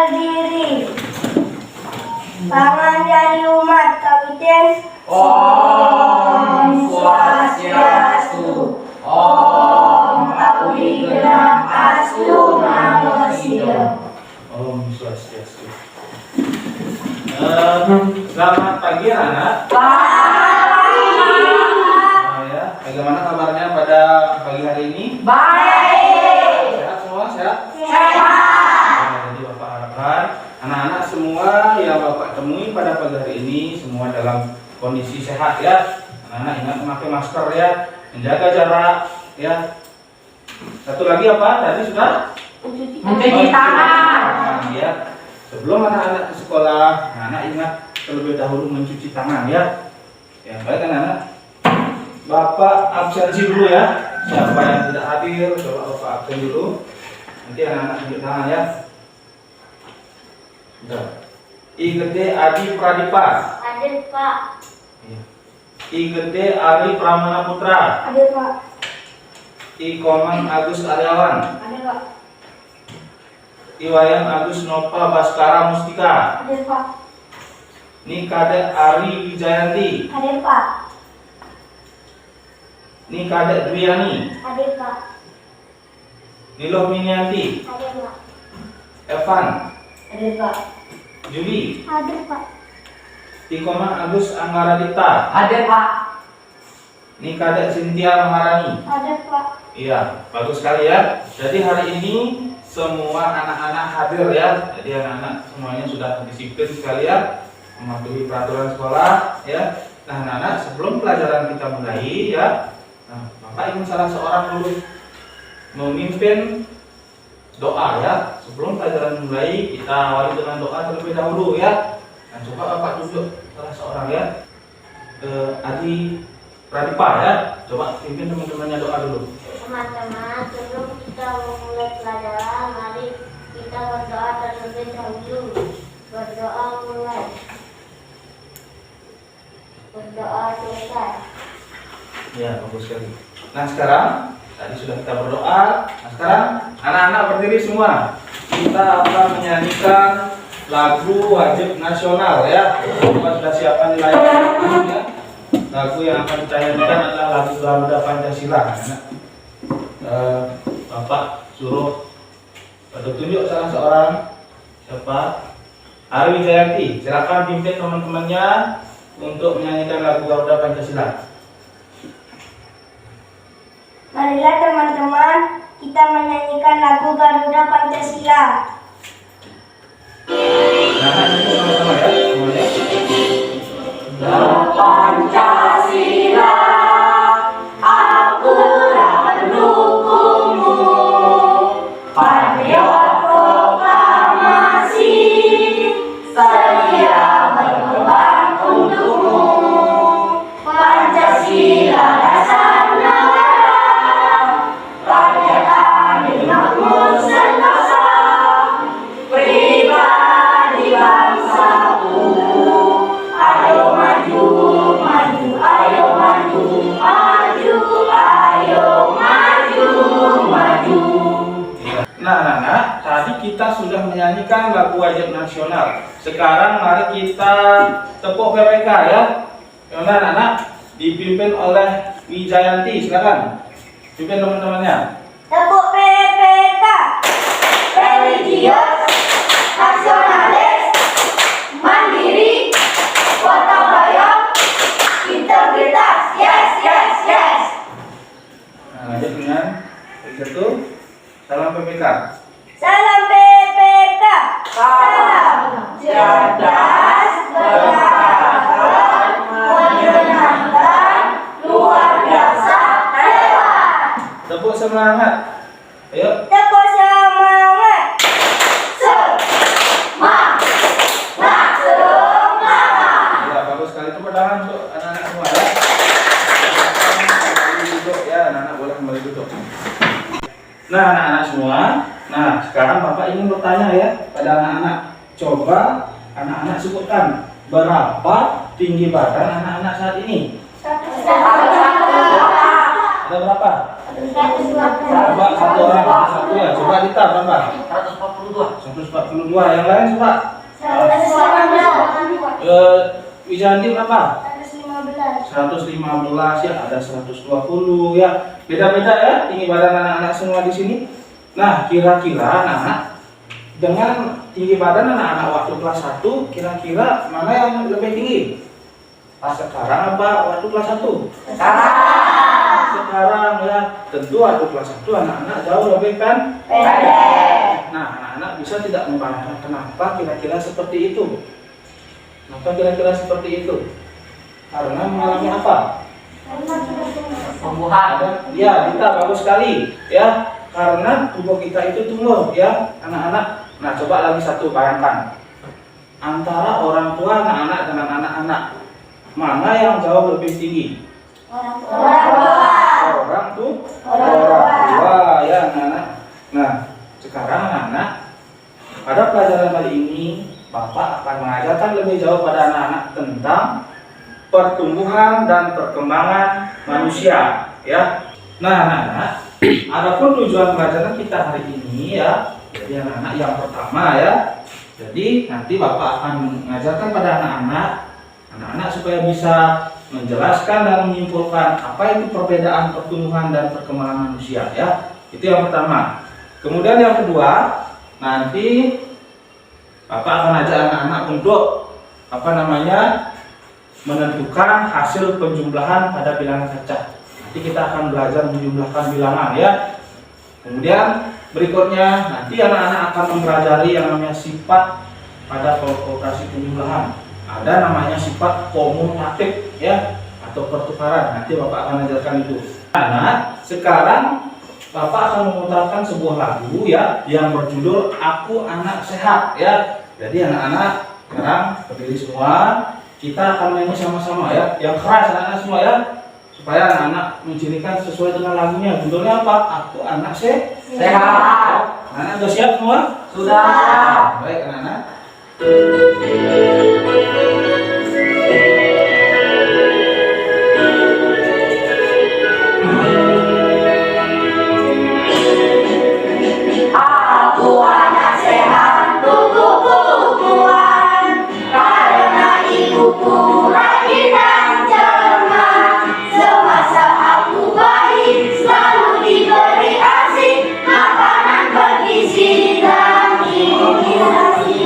berdiri. Tangan jari umat kawitin. Om Swastiastu. Om Abdi Genap Astu Namo Buddhaya. Om Swastiastu. Selamat pagi anak. Ya, bagaimana kabarnya pada pagi hari ini? Baik. Sehat semua, sehat? Sehat. Jadi Bapak harapkan anak-anak semua yang Bapak temui pada pagi hari ini semua dalam kondisi sehat ya. Anak-anak ingat memakai masker ya, menjaga jarak ya. Satu lagi apa? Tadi sudah Mencuci tangan. ya. Sebelum anak-anak ke sekolah, anak-anak ingat terlebih dahulu mencuci tangan ya. Ya, baik anak-anak. Bapak absensi dulu ya. Siapa yang tidak hadir, coba Bapak absen dulu. Nanti anak-anak tunjuk tangan ya. Sudah. I Gede Adi Pradipa. Hadir Pak. I Gede Ari Pramana Putra. Hadir Pak. I Komang Agus Aryawan. Hadir Pak. I Wayan Agus Nova Baskara Mustika. Hadir Pak. Ni Kadek Ari Wijayanti. Hadir Pak. Ni Kadek Dwiani. Hadir Pak. Niloh Minianti. Hadir Pak. Evan. Hadir Pak. Juli. Hadir Pak. Tikoma Agus Anggara Dipta. Hadir Pak. Ni Kadek Cynthia Maharani. Hadir Pak. Iya, bagus sekali ya. Jadi hari ini semua anak-anak hadir ya. Jadi anak-anak semuanya sudah disiplin sekali ya, mematuhi peraturan sekolah ya. Nah anak-anak, sebelum pelajaran kita mulai ya, nah, Bapak ingin salah seorang dulu memimpin doa ya. Sebelum pelajaran mulai, kita awali dengan doa terlebih dahulu ya. Nah coba Bapak tunjuk salah seorang ya, Adi Pradipa ya. Coba pimpin teman-temannya doa dulu. Teman-teman, sebelum kita memulai pelajaran, mari kita berdoa terlebih dahulu. Berdoa mulai. Berdoa selesai. Ya, bagus sekali. Nah sekarang, tadi sudah kita berdoa. Nah sekarang, anak-anak berdiri semua. Kita akan menyanyikan lagu wajib nasional ya. Bapak sudah siapkan nilai ya. Lagu yang akan kita nyanyikan adalah lagu Garuda Pancasila. Bapak suruh tunjuk salah seorang, siapa? Ari Wijayanti. Silakan pimpin teman-temannya untuk menyanyikan lagu Garuda Pancasila. Marilah teman-teman, kita menyanyikan lagu Garuda Pancasila. Nah, ini sama-sama ya semuanya. Pancasila, akulah pendukungmu. Patriot proklamasi, setia berkorban untukmu. Pancasila dasar negara, rakyat adil makmur sentosa, pribadi bangsaku. Ayo maju, maju, ayo maju, maju, ayo maju, maju. Nah, anak-anak, tadi kita sudah menyanyikan lagu wajib nasional. Sekarang mari kita tepuk PPK ya. Nah, anak-anak, dipimpin oleh Wijayanti. Silakan pimpin teman-temannya. Tepuk PPK. Religius, nasionalis, mandiri, gotong royong, integritas. Yes, yes, yes. Nah, lanjut dengan itu. Salam PPK. Salam PPK. Salam cerdas, berkarakter, menyenangkan, luar biasa, hebat. Tepuk semangat. Ayo. Tepuk semangat. Semangat, semangat. Ya, bagus sekali. Tepuk tangan untuk anak-anak semua ya. Kembali duduk ya, anak-anak boleh kembali duduk. Nah, anak-anak semua. Nah, sekarang Bapak ingin bertanya ya pada anak-anak. Coba anak-anak sebutkan berapa tinggi badan anak-anak saat ini. Ada berapa? Coba satu orang, satu ya. Coba Dita berapa? 142. 142. Yang lain coba. 115. Wijanti berapa? 115. 115 ya, ada 120 ya. Beda-beda ya tinggi badan anak-anak semua di sini. Nah, kira-kira anak-anak dengan tinggi badan anak-anak waktu kelas 1 kira-kira mana yang lebih tinggi? Pas sekarang apa waktu kelas 1? Sekarang ya, tentu waktu kelas 1 anak-anak jauh lebih kan? Nah, anak-anak bisa tidak membayangkan kenapa kira-kira seperti itu? Kenapa kira-kira seperti itu? Karena mengalami apa? Tumbuhan. Ya, kita bagus sekali ya. Karena tubuh kita itu tumbuh ya, anak-anak. Nah, coba lagi satu, bayangkan antara orang tua anak-anak dengan anak-anak, mana yang jauh lebih tinggi? Orang tua ya, anak-anak. Nah, sekarang anak-anak pada pelajaran kali ini Bapak akan mengajarkan lebih jauh pada anak-anak tentang pertumbuhan dan perkembangan manusia ya. Nah, anak-anak, adapun tujuan pelajaran kita hari ini ya, jadi anak-anak yang pertama ya. Jadi nanti Bapak akan mengajarkan pada anak-anak supaya bisa menjelaskan dan menyimpulkan apa itu perbedaan pertumbuhan dan perkembangan manusia ya. Itu yang pertama. Kemudian yang kedua, nanti Bapak akan ajak anak-anak untuk menentukan hasil penjumlahan pada bilangan kaca. Nanti kita akan belajar menjumlahkan bilangan ya. Kemudian berikutnya nanti anak-anak akan mempelajari yang namanya sifat pada operasi penjumlahan. Ada namanya sifat komutatif ya, atau pertukaran. Nanti Bapak akan ajarkan itu. Nah, sekarang Bapak akan memutarkan sebuah lagu ya yang berjudul Aku Anak Sehat ya. Jadi anak-anak sekarang berdiri semua. Kita akan nyanyi sama-sama ya, yang keras anak-anak semua ya, supaya anak-anak mencirikan sesuai dengan lagunya. Judulnya apa? Aku Anak Sehat. Anak-anak sudah siap semua? Sudah. Baik anak-anak. Aku anak sehat, tubuhku kuat, karena ibuku rajin dan cermat. Semasa aku bayi selalu diberi ASI, makanan bergizi dan imunisasi.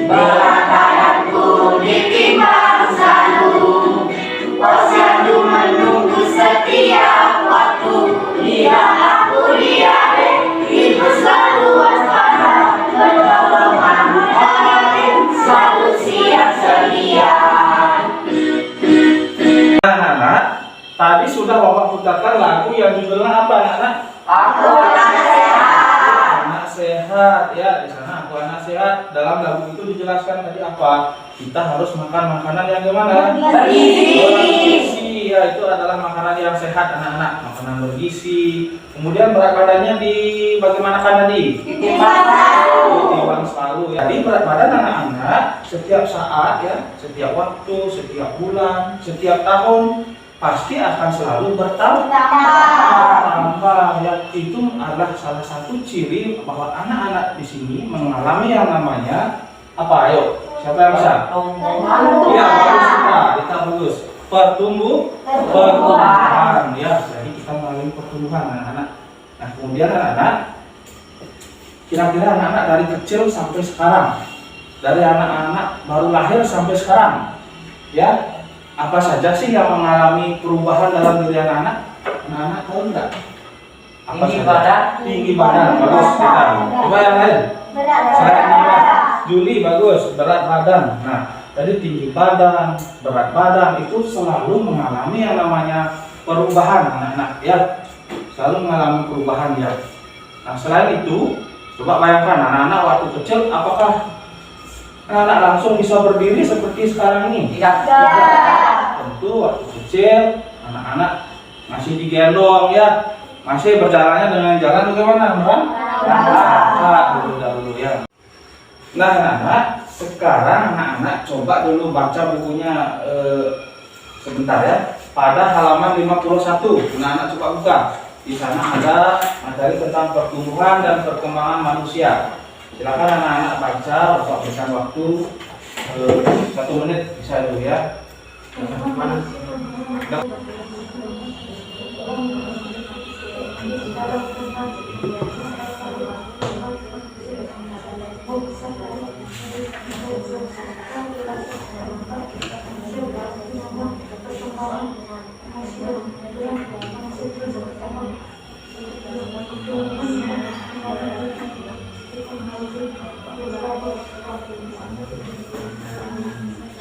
Berat badanku ditimbang selalu, posyandu menunggu setiap waktu. Bila aku diare, ibu selalu waspada, pertolongan orang selalu siap sedia. Anak-anak, tadi sudah Bapak putarkan lagu yang judulnya apa anak-anak? Aku anak sehat. Anak sehat ya, di sana Aku Anak Sehat. Dalam lagu itu dijelaskan tadi apa? Kita harus makan makanan yang gimana? Bergizi. Ya, itu adalah makanan yang sehat anak-anak, makanan bergizi. Kemudian berat badannya di bagaimana tadi? Ditimbang selalu ya. Jadi berat badan anak-anak setiap saat ya, setiap waktu, setiap bulan, setiap tahun pasti akan selalu bertambah ya. Itu adalah salah satu ciri bahwa anak-anak di sini mengalami yang namanya apa? Ayo, siapa yang bisa? Iya, bagus kita bagus. Pertumbuhan ya. Jadi kita mengalami pertumbuhan anak-anak. Nah, kemudian anak-anak, kira-kira anak-anak dari kecil sampai sekarang, dari anak-anak baru lahir sampai sekarang ya, apa saja sih yang mengalami perubahan dalam diri anak-anak? Anak-anak tahu enggak? Apa Tinggi saja? badan. Tinggi badan, bagus kita. Coba yang lain. Selain tinggi badan. Juli bagus, berat badan. Nah, tadi tinggi badan, berat badan itu selalu mengalami yang namanya perubahan anak-anak ya. Selalu mengalami perubahan ya. Nah, selain itu, coba bayangkan anak-anak waktu kecil, apakah anak-anak langsung bisa berdiri seperti sekarang ini? Tidak. Tentu waktu kecil anak-anak masih digendong ya, masih berjalannya dengan jalan bagaimana? Berangkat dulu ya. Nah anak-anak, sekarang anak-anak coba dulu baca bukunya sebentar ya, pada halaman 51. Anak-anak coba buka di sana ada materi tentang pertumbuhan dan perkembangan manusia. Silakan anak-anak baca, Bapak berikan waktu 1 menit bisa dulu ya.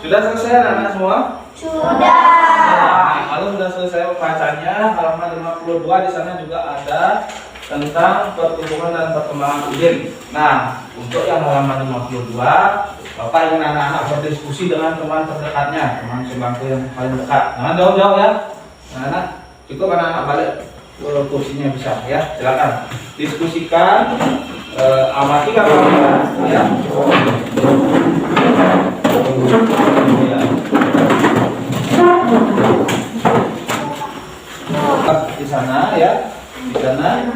Sudah selesai anak-anak semua? Sudah. Nah, kalau sudah selesai membacanya, halaman 52 di sana juga ada tentang pertumbuhan dan perkembangan udin. Nah, untuk yang halaman 52, Bapak ingin anak-anak berdiskusi dengan teman terdekatnya, teman sebangku yang paling dekat. Jangan jauh-jauh ya. Anak-anak, cukup anak-anak balik ke kursinya bisa ya. Silakan diskusikan, amati gambarnya ya. Di sana ya, di sana.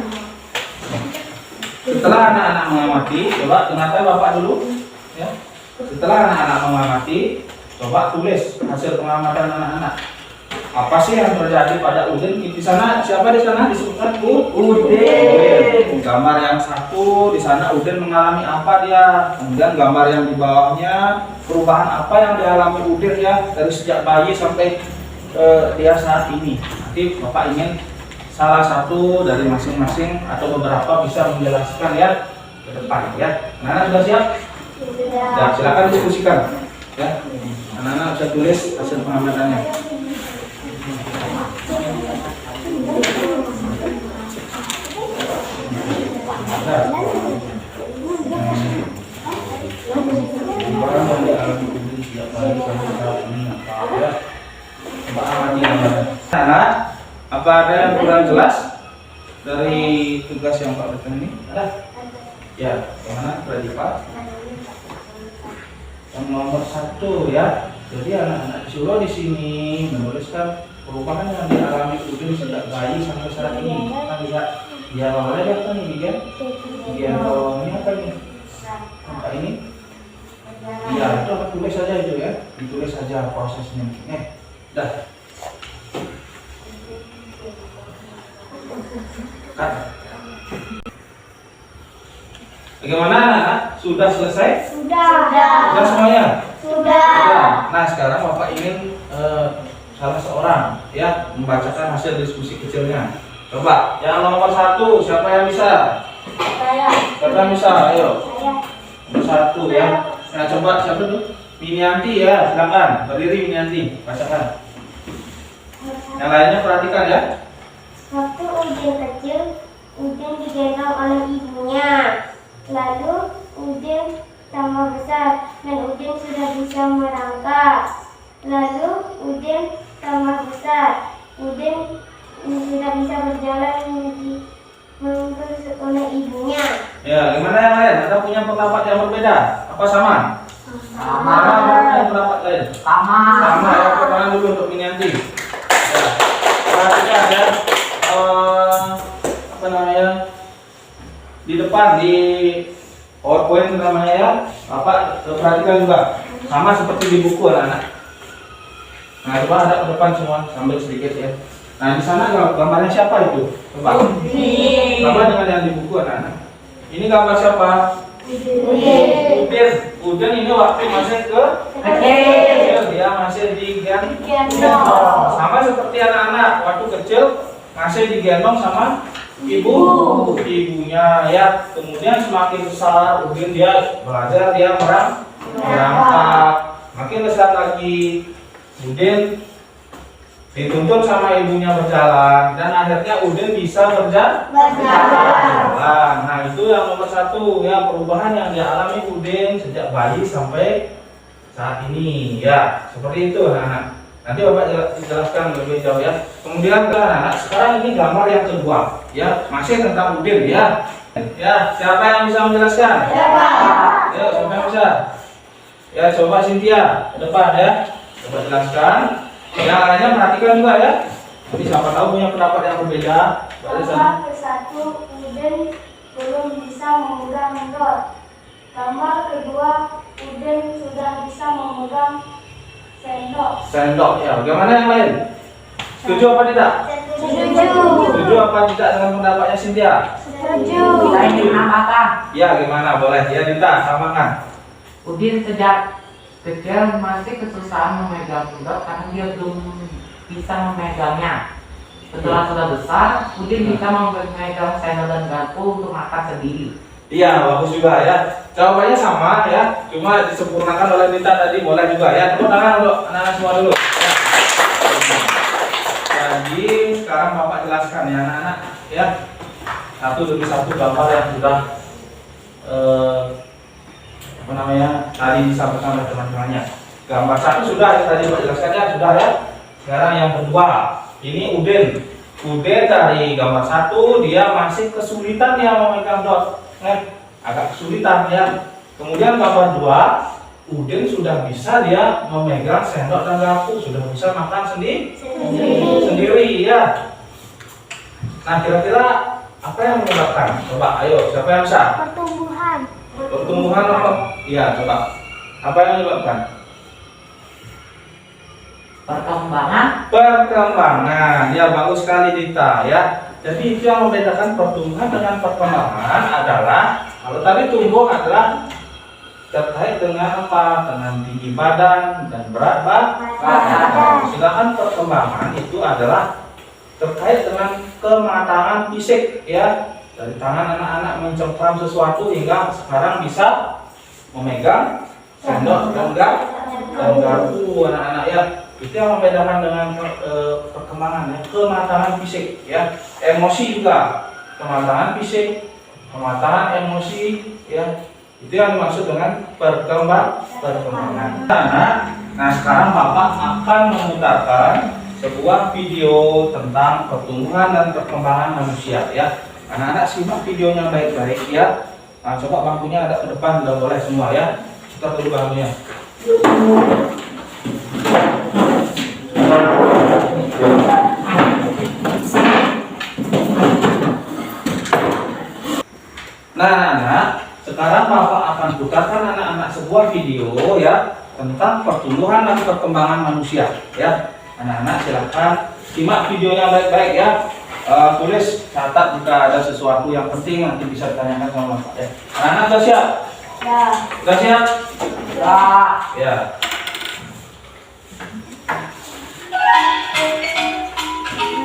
Setelah anak-anak mengamati, coba dengarkan Bapak dulu ya. Setelah anak-anak mengamati, coba tulis hasil pengamatan anak-anak. Apa sih yang terjadi pada udin? Di sana siapa di sana disebutkan udin. Gambar yang satu di sana udin mengalami apa dia? Kemudian gambar yang di bawahnya perubahan apa yang dialami udin ya dari sejak bayi sampai dia saat ini. Nanti Bapak ingin salah satu dari masing-masing atau beberapa bisa menjelaskan ya ke depan ya. Anak-anak sudah siap? Ya, silakan diskusikan ya. Anak-anak bisa tulis hasil pengamatannya. Anak, apa ada yang kurang jelas dari tugas yang Pak berikan ini? Ada? Ya, yang mana tadi Pak? Yang nomor 1 ya. Jadi anak-anak disuruh di sini menuliskan perubahan yang dialami udin sejak bayi sampai saat ini. Kan lihat dia awalnya apa nih dia bawahnya apa nih? Apa ini? Iya, itu apa tulis saja itu ya. Ditulis saja prosesnya. Dah. Kan. Bagaimana anak-anak? Sudah selesai? Sudah. Sudah semuanya? Sudah. Nah, sekarang Bapak ingin salah seorang ya membacakan hasil diskusi kecilnya. Coba, yang nomor 1 siapa yang bisa? Saya. Siapa yang bisa? Ayo. Saya. Nomor 1 ya. Nah, coba siapa tuh? Minianti ya, silakan. Berdiri Minianti, bacakan. Yang lainnya perhatikan ya. Waktu udin kecil, udin digendong oleh ibunya. Lalu udin tambah besar dan udin sudah bisa merangkak. Lalu udin tambah besar, udin sudah bisa berjalan menuju oleh ibunya. Ya, gimana yang lain? Ada punya pendapat yang berbeda? Apa sama? Sama. Punya pendapat lain? Sama. Sama ya, pertanyaan dulu untuk Minianti. Ya, perhatikan ya. Apa namanya? Di depan di PowerPoint namanya ya. Bapak perhatikan juga. Sama seperti di buku anak-anak. Nah, coba ada ke depan semua sambil sedikit ya. Nah, di sana gambarnya siapa itu? Coba. Sama dengan yang di buku anak-anak. Ini gambar siapa? Udin. Udin ini waktu masih kecil, dia masih digendong. Sama seperti anak-anak waktu kecil masih digendong sama ibunya ya. Kemudian semakin besar Udin dia belajar, dia merangkak. Makin besar lagi Udin dituntun sama ibunya berjalan dan akhirnya Udin bisa berjalan. Nah, itu yang nomor 1 ya, perubahan yang dialami Udin sejak bayi sampai saat ini ya. Seperti itu anak-anak. Nanti Bapak jelaskan lebih jauh ya. Kemudian anak-anak, sekarang ini gambar yang kedua ya, masih tentang Udin ya. Ya, siapa yang bisa menjelaskan? Siapa? Ya, siapa yang bisa? Ya, coba Cynthia ke depan ya. Coba jelaskan. Yang lainnya perhatikan juga ya. Tapi siapa tahu punya pendapat yang berbeda. Tambah ke-1, Udin belum bisa memegang dot. Tambah kedua, Udin sudah bisa memegang sendok. Sendok ya. Bagaimana yang lain? Setuju apa tidak? Setuju apa tidak dengan pendapatnya Cynthia? Setuju. Saya ingin menambahkan, Ya, gimana? Boleh. Ya, Dita, samakan. Udin sejak kecil masih kesusahan memegang sendok karena dia belum bisa memegangnya. Setelah sudah besar, Udin bisa memegang sendok dan garpu untuk makan sendiri. Iya, bagus juga ya. Jawabannya sama ya, cuma disempurnakan oleh Dita tadi. Boleh juga ya. Tepuk tangan untuk anak-anak semua dulu. Ya. Jadi sekarang Bapak jelaskan ya anak-anak ya. Satu demi satu gambar yang sudah apa namanya tadi disampaikan oleh teman-temannya. Gambar satu sudah yang tadi Bapak jelaskan ya, sudah ya. Sekarang yang kedua, ini Udin. Udin dari gambar satu dia masih kesulitan ya memegang dot. Agak kesulitan ya. Kemudian gambar 2, Udin sudah bisa dia memegang sendok dan garpu, sudah bisa makan sendiri ya. Nah, kira-kira apa yang menyebabkan? Coba ayo, siapa yang bisa? Pertumbuhan apa? Iya, coba. Apa yang menyebabkan? Perkembangan. Ya, bagus sekali Dita ya. Jadi itu yang membedakan pertumbuhan dengan perkembangan adalah kalau tadi tumbuh adalah terkait dengan apa? Dengan tinggi badan dan berat badan. Sedangkan perkembangan itu adalah terkait dengan kematangan fisik ya. Dari tangan anak-anak mencengkram sesuatu hingga sekarang bisa memegang sendok dan garpu anak-anak ya. Itu yang membedakan dengan perkembangan ya, kematangan fisik ya, emosi juga, kematangan fisik, kematangan emosi ya, itu yang dimaksud dengan perkembangan. Nah sekarang Bapak akan memutarkan sebuah video tentang pertumbuhan dan perkembangan manusia ya. Anak-anak simak videonya baik-baik ya. Nah, coba bangkunya ada ke depan, udah boleh semua ya. Kita dulu bangkunya. Nah, sekarang Bapak akan putarkan anak-anak sebuah video ya tentang pertumbuhan dan perkembangan manusia ya. Anak-anak silahkan simak videonya baik-baik ya. Tulis, catat jika ada sesuatu yang penting nanti bisa ditanyakan sama Bapak ya. Anak-anak sudah siap? Ya. Sudah siap? Ya. Ya.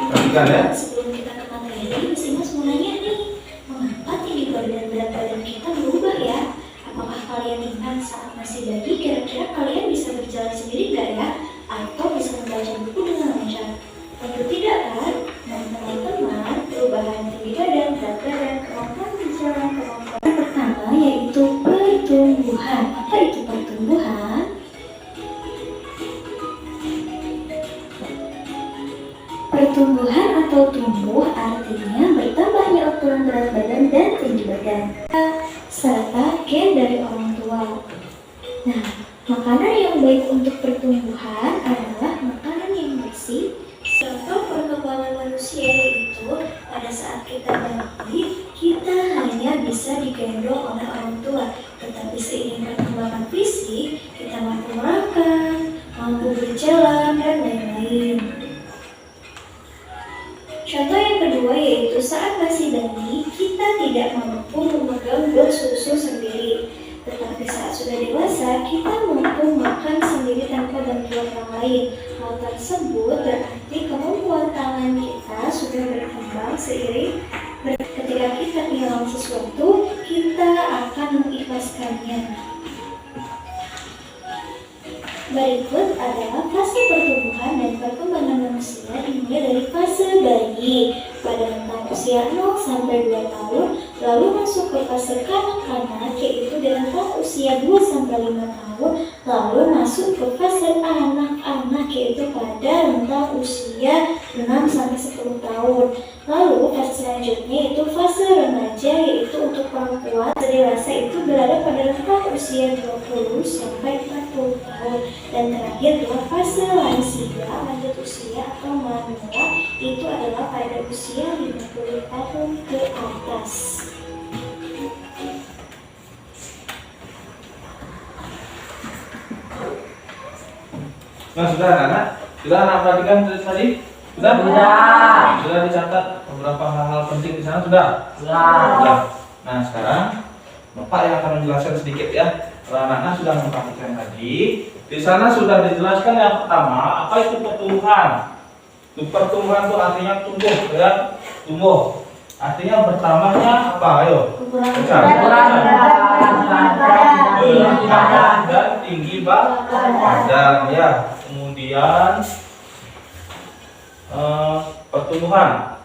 Perhatikan ya. Sebelum kita ke materi, Mas mau nanya nih, mengapa tinggi badan dan berat badan kita berubah ya? Apakah kalian ingat saat masih bayi, kira-kira kalian bisa berjalan sendiri nggak ya? Atau bisa membaca buku dengan lancar? Tentu tidak kan? Nah teman-teman, perubahan tinggi badan, berat badan, kemampuan berjalan, kemampuan pertama yaitu pertumbuhan. Apa itu pertumbuhan? Pertumbuhan atau tumbuh artinya bertambahnya ukuran berat badan dan tinggi badan serta gen dari orang tua. Nah, makanan yang baik untuk pertumbuhan adalah makanan yang bersih. Contoh perkembangan manusia yaitu pada saat kita bayi, kita hanya bisa digendong oleh orang tua. Tetapi seiring perkembangan fisik, kita mampu makan, mampu berjalan, dan lain-lain. Contoh yang kedua yaitu saat masih bayi, kita tidak mampu memegang bol susu sendiri. Tetapi saat sudah dewasa, kita mampu makan sendiri tanpa bantuan orang lain. Hal tersebut berarti kemampuan tangan kita sudah berkembang seiring ketika kita kehilangan sesuatu, kita akan mengikhlaskannya. Berikut adalah fase pertumbuhan dan perkembangan manusia dimulai dari fase bayi pada rentang usia 0 sampai 2 tahun, lalu masuk ke fase kanak-kanak yaitu di rentang usia 2 sampai 5 tahun, lalu masuk ke fase anak-anak yaitu pada rentang usia 6 sampai 10 tahun. Lalu fase selanjutnya itu fase remaja, yaitu untuk perempuan dewasa itu berada pada rentang usia 20 sampai 40 tahun. Dan terakhir adalah fase lansia, lanjut usia atau manula, itu adalah pada usia 50 tahun ke atas. Nah, sudah anak-anak? Sudah anak perhatikan tadi? Sudah? Sudah dicatat beberapa hal-hal penting di sana sudah? Sudah. Nah, sekarang Bapak yang akan menjelaskan sedikit ya. Kalau anak-anak sudah memperhatikan tadi, di sana sudah dijelaskan yang pertama, apa itu pertumbuhan. Pertumbuhan itu artinya tumbuh ya, tumbuh. Artinya bertambahnya apa? Ayo. Berat dan tinggi badan ya. Kemudian pertumbuhan.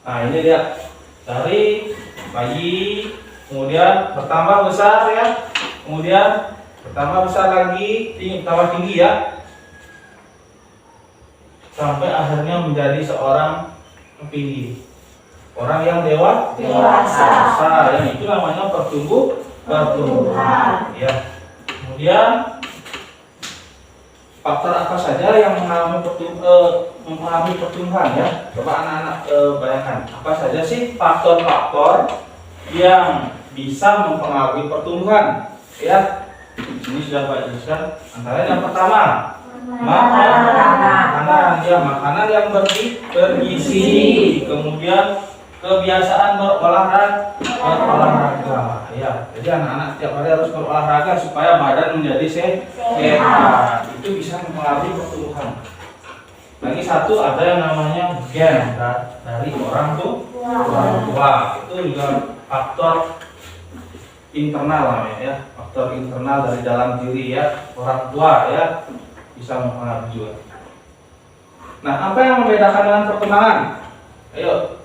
Nah, ini dia dari bayi, kemudian bertambah besar ya, kemudian bertambah besar lagi, tambah tinggi ya, sampai akhirnya menjadi seorang tinggi, orang yang dewasa. Yang itu namanya pertumbuhan ya. Kemudian faktor apa saja yang mengalami pertumbuhan ya? Coba anak-anak bayangkan, apa saja sih faktor-faktor yang bisa mempengaruhi pertumbuhan ya? Ini sudah Pak jelaskan. Antara yang pertama, makanan ya, makanan yang bergizi, kemudian kebiasaan berolahraga ya. Jadi anak-anak setiap hari harus berolahraga supaya badan menjadi sehat. Itu bisa mempengaruhi pertumbuhan. Lagi satu, ada yang namanya gen dari orang tua. Itu juga faktor internal namanya ya, faktor internal dari dalam diri ya, orang tua ya, bisa mempengaruhi juga. Nah, apa yang membedakan dengan perkembangan? Ayo,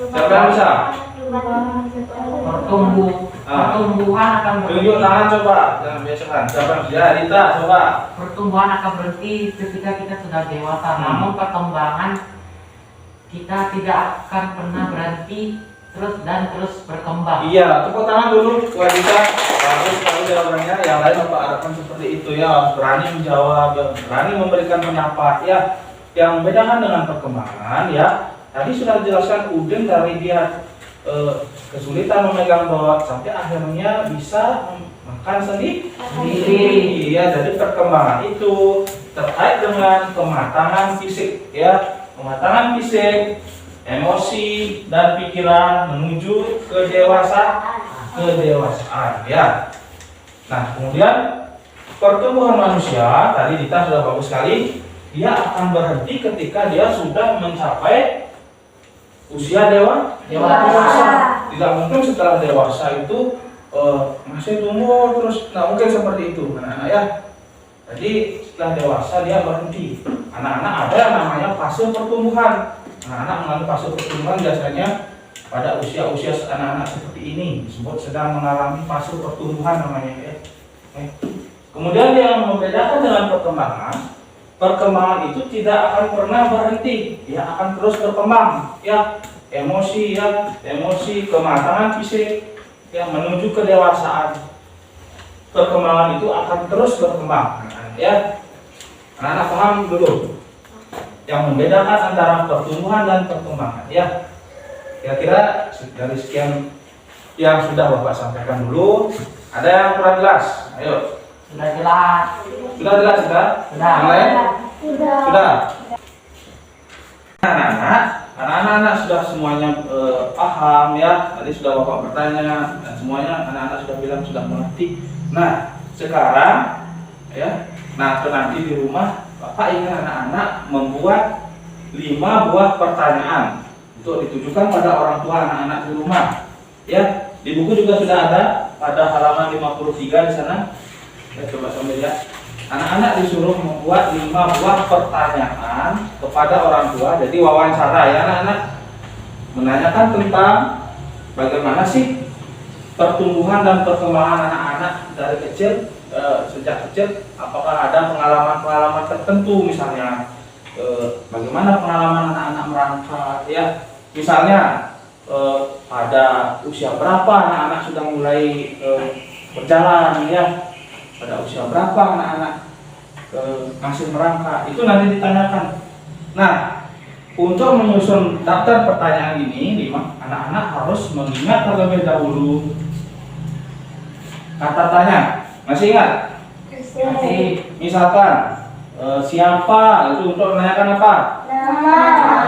siapa yang bisa? Pertumbuhan akan Tunjuk tangan coba, jangan biasakan. Siapa yang bisa? Rita, coba. Pertumbuhan akan berhenti ketika kita sudah dewasa. Namun perkembangan kita tidak akan pernah berhenti terus berkembang. Iya, tepuk tangan dulu buat Rita. Bagus sekali jawabannya. Yang lain Bapak harapkan seperti itu ya, harus berani menjawab, berani memberikan pendapat ya. Yang membedakan dengan perkembangan ya, tadi sudah dijelaskan Udin dari dia kesulitan memegang bawah sampai akhirnya bisa makan sendiri. Ya, jadi perkembangan itu terkait dengan kematangan fisik ya, kematangan fisik, emosi dan pikiran menuju kedewasaan ya. Nah, kemudian pertumbuhan manusia tadi Dita sudah bagus sekali, dia akan berhenti ketika dia sudah mencapai usia dewasa. Tidak mungkin setelah dewasa itu masih tumbuh terus, nggak mungkin seperti itu anak-anak ya. Jadi setelah dewasa dia berhenti. Anak-anak ada yang namanya fase pertumbuhan. Anak-anak mengalami fase pertumbuhan biasanya pada usia-usia anak-anak seperti ini, disebut sedang mengalami fase pertumbuhan namanya ya. Kemudian yang membedakan dengan perkembangan itu tidak akan pernah berhenti, dia akan terus berkembang ya. Emosi ya, kematangan fisik yang menuju kedewasaan. Perkembangan itu akan terus berkembang ya. Anak-anak paham dulu yang membedakan antara pertumbuhan dan perkembangan ya. Kira-kira dari sekian yang sudah Bapak sampaikan dulu, ada yang kurang jelas? Ayo. Sudah jelas. Sudah jelas sudah? Yang lain? Sudah. Anak-anak sudah semuanya paham ya. Tadi sudah Bapak bertanya dan semuanya anak-anak sudah bilang sudah mengerti. Nah, sekarang ya, nanti di rumah Bapak ingin anak-anak membuat 5 buah pertanyaan untuk ditujukan pada orang tua anak-anak di rumah. Ya, di buku juga sudah ada pada halaman 53 di sana. Ya, coba sambil lihat. Anak-anak disuruh membuat 5 buah pertanyaan kepada orang tua. Jadi wawancara ya anak-anak, menanyakan tentang bagaimana sih pertumbuhan dan perkembangan anak-anak dari kecil, sejak kecil. Apakah ada pengalaman-pengalaman tertentu misalnya bagaimana pengalaman anak-anak merangkak ya. Misalnya pada usia berapa anak-anak sudah mulai berjalan ya. Pada usia berapa anak-anak masih merangkak, itu nanti ditanyakan. Nah, untuk menyusun daftar pertanyaan ini, anak-anak harus mengingat terlebih dahulu kata tanya. Masih ingat? Masih. Misalkan siapa, itu untuk menanyakan apa? Nama.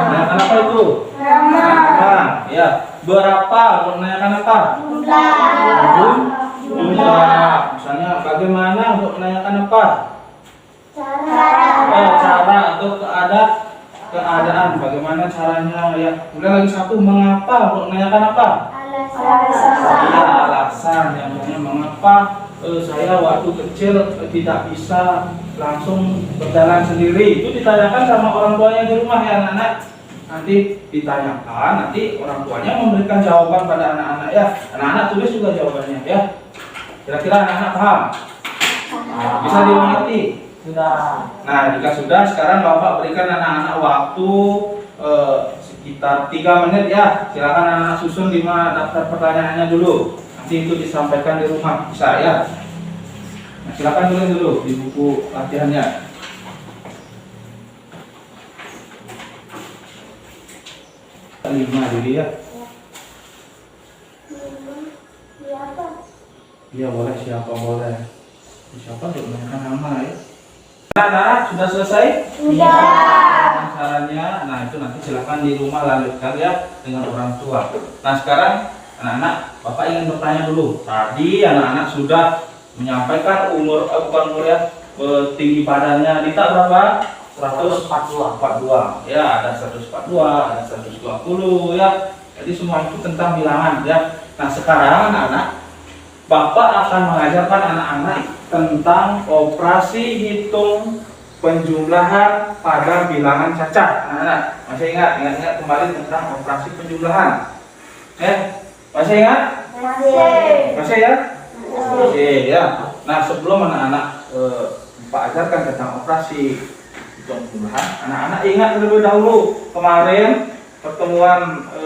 Menanyakan apa itu? Nama. Ya. Berapa untuk menanyakan apa? Jumlah. Jumlah. Misalnya bagaimana untuk menanyakan apa? Cara atau keadaan. Bagaimana caranya ya. Kemudian lagi satu, mengapa untuk menanyakan apa? Ya, alasan. Yang namanya mengapa saya waktu kecil tidak bisa langsung berjalan sendiri. Itu ditanyakan sama orang tuanya di rumah ya anak-anak. Nanti ditanyakan, nanti orang tuanya memberikan jawaban pada anak-anak ya. Anak-anak tulis juga jawabannya ya. Kira-kira anak-anak paham? Bisa dimengerti? Sudah. Nah, jika sudah, sekarang Bapak berikan anak-anak waktu sekitar 3 menit ya. Silakan anak-anak susun 5 daftar pertanyaannya dulu. Nanti itu disampaikan di rumah, bisa ya. Nah, silakan tulis dulu di buku latihannya. Lima dulu ya. Iya boleh, siapa boleh. Siapa untuk menanyakan nama ya. Nah, sudah selesai? Sudah. Caranya, nah itu nanti silakan di rumah lanjutkan ya dengan orang tua. Nah sekarang anak-anak, Bapak ingin bertanya dulu. Tadi anak-anak sudah menyampaikan bukan umur ya, tinggi badannya. Dita berapa? 142 ya, ada 142, ada 120 ya. Jadi semua itu tentang bilangan ya. Nah sekarang anak-anak, Bapak akan mengajarkan anak-anak tentang operasi hitung penjumlahan pada bilangan cacah. Anak-anak masih ingat kembali tentang operasi penjumlahan masih ingat? Masih ya? Oke ya. Nah sebelum anak-anak Bapak ajarkan tentang operasi penjumlahan, anak-anak ingat terlebih dahulu kemarin pertemuan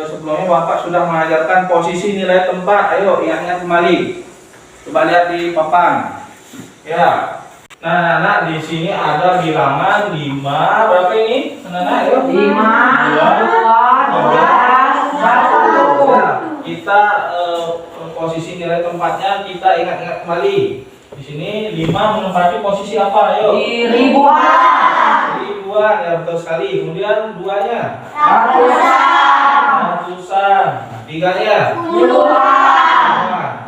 sebelumnya Bapak sudah mengajarkan posisi nilai tempat. Ayo ingat kembali. Coba lihat di papan. Ya. Nah, anak di sini ada bilangan 5. Berapa ini? Anak-anak, ayo. 5, 2, 13, 1. Kita posisi nilai tempatnya kita ingat-ingat kembali. Di sini 5 menempati posisi apa? Ayo. Di ribuan. Ribuan ya, betul sekali. Kemudian 2-nya? Ratusan. 3-nya? Puluhan.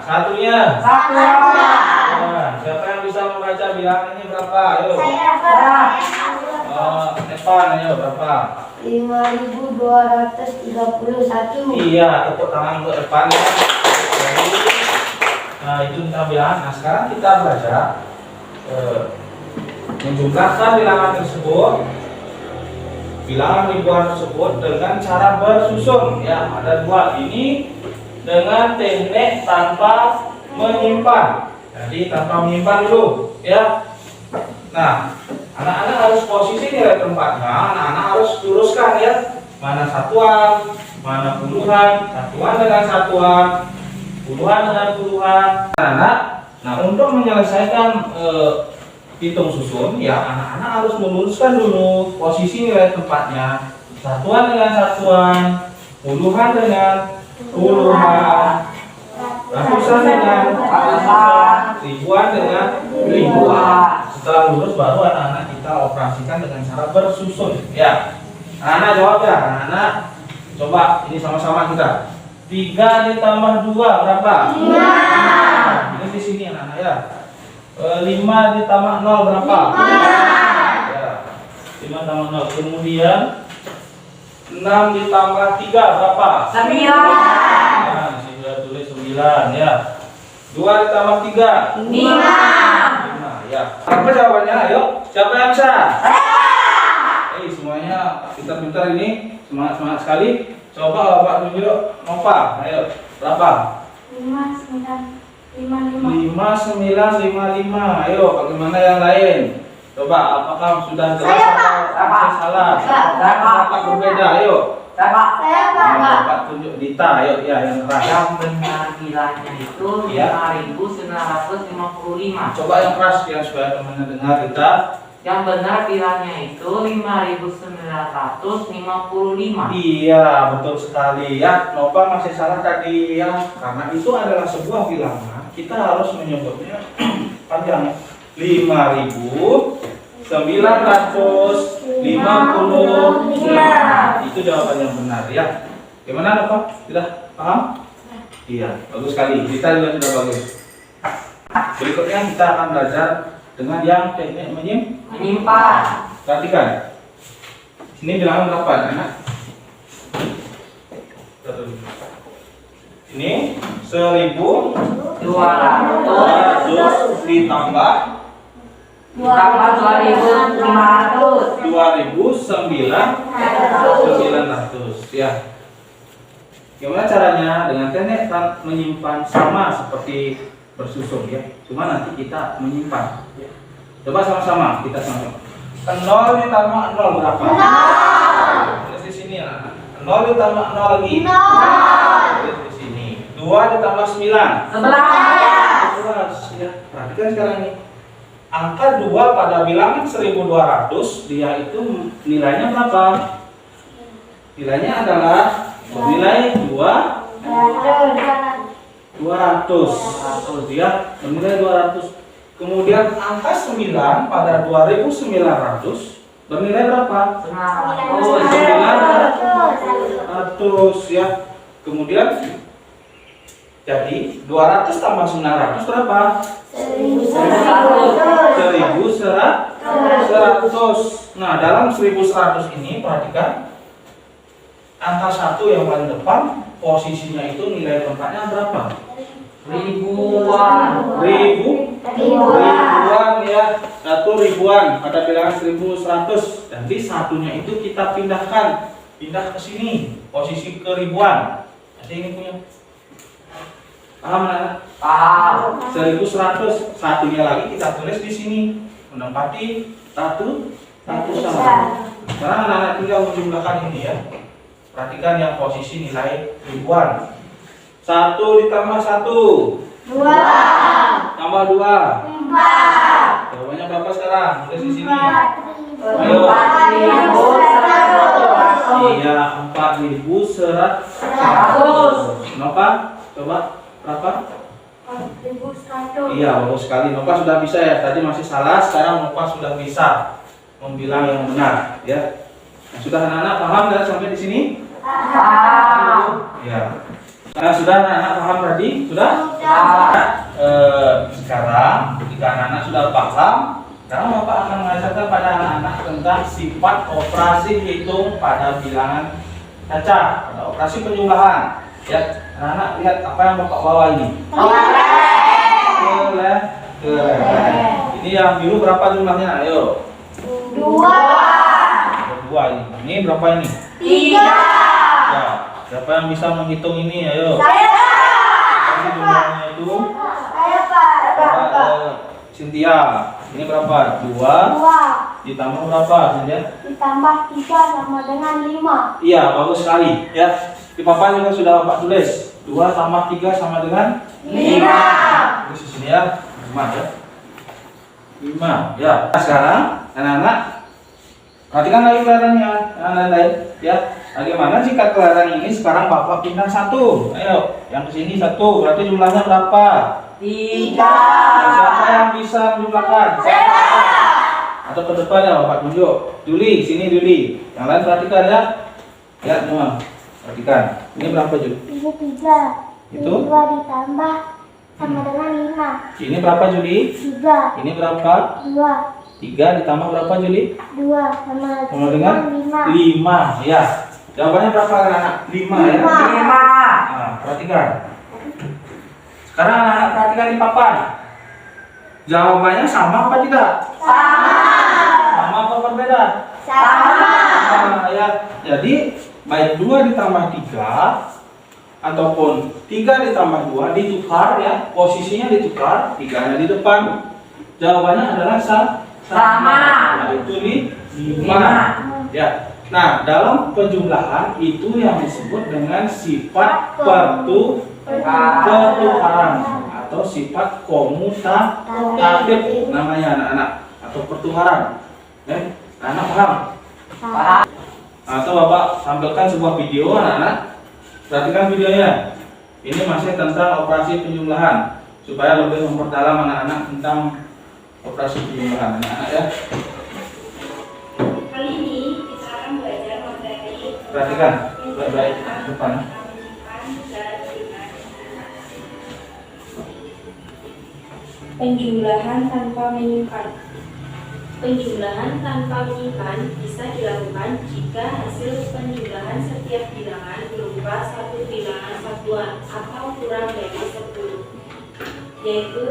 1-nya? Satuan. Nah, siapa yang bisa membaca bilangan ini berapa? Ayo. Evan, ayo berapa? 5.231. Iya, tepuk tangan untuk Evan ya. Nah, itu tentang bilangan. Nah, sekarang kita belajar menjumlahkan bilangan tersebut, bilangan ribuan tersebut dengan cara bersusun. Ya, ada 2 ini dengan teknik tanpa menyimpan. Jadi tanpa menyimpan dulu, ya. Nah, anak-anak harus posisi nilai tempatnya. Anak-anak harus luruskan ya. Mana satuan, mana puluhan, satuan dengan satuan, puluhan dengan puluhan. Anak-anak, nah untuk menyelesaikan hitung susun, ya anak-anak harus meluruskan dulu posisi nilai tempatnya. Satuan dengan satuan, puluhan dengan puluhan, ratusan dengan ratusan, ribuan dengan ribuan. Setelah lurus baru anak-anak kita operasikan dengan cara bersusun. Ya, anak-anak jawab ya. Anak-anak coba ini sama-sama kita. 3 ditambah 2 berapa? 5. Ini di sini anak-anak ya. 5 ditambah 0 berapa? 5. Ya. 5 tambah 0. Kemudian 6 ditambah 3 berapa? 9. Nah, sudah tulis 9 ya. 2 ditambah 3 5. 5 ya. Apa jawabannya? Ayo, siapa yang bisa? Semuanya pintar-pintar ini, semangat sekali. Coba Bapak tunjuk Nova. Ayo, berapa? 5.955. 5.955. Ayo, bagaimana yang lain? Coba apakah sudah jelas? Salah. Dapat berbeda. Ayo. Dapat. Saya Pak. Dapat tunjuk Dita. Ayo ya yang keras. Yang benar nilainya itu Ya. 5.955. Coba yang keras yang supaya teman-teman dengar Dita. Yang benar bilangnya itu 5.955. Iya, betul sekali ya. Nova masih salah tadi ya. Karena itu adalah sebuah bilangan. Kita harus menyebutnya panjang. 5.955. Itu jawaban yang benar ya. Gimana Nova? Sudah paham? Iya, bagus sekali. Kita juga sudah bagus. Berikutnya kita akan belajar dengan yang teknik Menyimpan. Perhatikan. Sini bilangan berapa anak? Ini 1.200 ditambah 2.500. 2.900 ya. Gimana caranya? Dengan teknik menyimpan sama seperti bersusun ya. Cuma nanti kita menyimpan. Coba sama-sama kita sama-sama. 0 ditambah 0 berapa? 0. Terus di sini ya. 0 ditambah 0 lagi. 0. Terus di sini. 2 ditambah 9. 11 ya. Perhatikan sekarang nih. Angka 2 pada bilangan 1.200 dia itu nilainya berapa? Nilainya adalah bernilai 200 ya, bernilai 200. Kemudian angka 9 pada 2.900 bernilai berapa? 900 ya. Kemudian jadi 200 tambah 900 berapa? 1.100. Nah, dalam 1.100 ini perhatikan angka 1 yang paling depan posisinya itu nilai tempatnya berapa? Ribuan ya, 1.000-an pada bilangan 1.100. Jadi satunya itu kita pindah ke sini, posisi ke ribuan. Ada ini punya. Paham anak? Paham. 1.100, satunya lagi kita tulis di sini menempati ratusan. Sekarang anak-anak tinggal menjumlahkan ini ya. Perhatikan yang posisi nilai ribuan. 1 ditambah 1 2 tambah 2 4. Jawabannya berapa sekarang? Tulis di sini. Ayo. 4.100. Iya, 4.100. Kenapa? Coba berapa? 4.100. Iya, bagus sekali. Nova sudah bisa ya. Tadi masih salah, sekarang Nova sudah bisa membilang yang benar ya. Nah, sudah anak-anak paham dan sampai di sini? Paham. Ya. Nah, sudah anak-anak paham tadi? Sudah? Sekarang jika anak-anak sudah paham, sekarang Bapak akan mengajarkan pada anak-anak tentang sifat operasi hitung pada bilangan caca, pada operasi penjumlahan. Ya, anak-anak lihat apa yang Bapak bawa ini. Kelereng. Ini yang biru berapa jumlahnya? Ayo. 2 ini. Ini berapa ini? 3. Ya. Siapa yang bisa menghitung ini? Ayo. Saya Berapa jumlahnya itu? Pak. Cynthia. Ini berapa? 2 ditambah berapa, Cynthia? Ditambah 3 sama dengan 5. Iya, bagus sekali. Ya. Di papan juga sudah Bapak tulis. 2 tambah 3 sama dengan 5. Tulis di sini ya. 5 ya. 5. Ya. Nah, sekarang anak-anak perhatikan lagi kelerengnya. Anak-anak ya. Bagaimana jika kelereng ini sekarang Bapak pindah 1? Ayo, yang ke sini 1. Berarti jumlahnya berapa? 3. Siapa yang bisa menjumlahkan? Atau ke depan ya Bapak tunjuk. Juli, sini Juli. Yang lain perhatikan ya. Lihat semua. Perhatikan. Ini berapa Juli? Ini 3. Itu? 2 ditambah sama dengan 5. Ini berapa Juli? 3. Ini berapa? 2. 3 ditambah berapa Juli? 2 sama Sama dengan 5. 5. Ya. Jawabannya berapa anak-anak? 5 ya. 5. Nah, perhatikan. Sekarang anak-anak perhatikan di papan. Jawabannya sama apa tidak? Sama apa berbeda? Sama ya. Jadi baik 2 ditambah 3 ataupun 3 ditambah 2 ditukar ya. Posisinya ditukar, 3-nya di depan. Jawabannya adalah sama. Sama. Yaitu 5 5. Ya. Nah, dalam penjumlahan itu yang disebut dengan sifat pertukaran atau sifat komutatif namanya anak-anak, atau pertukaran. Anak paham? Paham. Atau Bapak tampilkan sebuah video anak-anak. Perhatikan videonya. Ini masih tentang operasi penjumlahan supaya lebih memperdalam anak-anak tentang operasi penjumlahan anak-anak ya. Kali ini kita akan belajar materi Perhatikan baik-baik depan. penjumlahan tanpa menyimpan. Penjumlahan tanpa menyimpan bisa dilakukan jika hasil penjumlahan setiap bilangan berupa satu bilangan satuan atau kurang dari 10, yaitu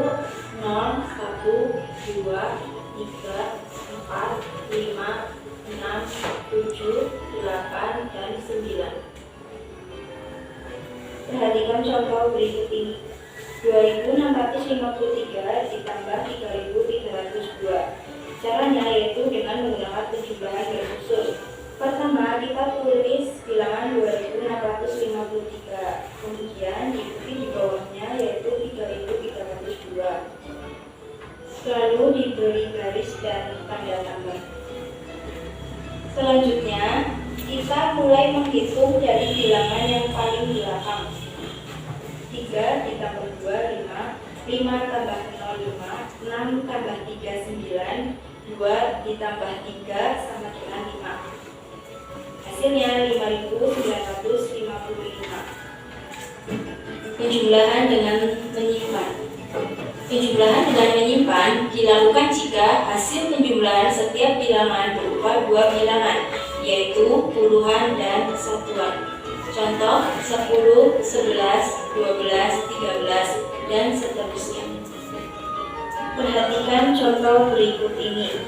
0, 1, 2, 3, 4, 5, 6, 7, 8, dan 9. Perhatikan contoh berikut ini. 2653 ditambah 3302. Caranya yaitu dengan menggunakan penjumlahan bersusun. Pertama, kita tulis bilangan 2653, kemudian diikuti di bawahnya yaitu 3302. Lalu diberi garis dan tanda tambah. Selanjutnya, kita mulai menghitung dari bilangan yang paling belakang. 3 ditambah 2, 5, 5 tambah 0, 5, 6 tambah 3, 9, 2 ditambah 3 sama dengan 5. Hasilnya 5.955. Penjumlahan dengan menyimpan. Penjumlahan dengan menyimpan dilakukan jika hasil penjumlahan setiap bilangan berupa dua bilangan, yaitu puluhan dan satuan. Contoh 10, 11, 12, 13, dan seterusnya. Perhatikan contoh berikut ini.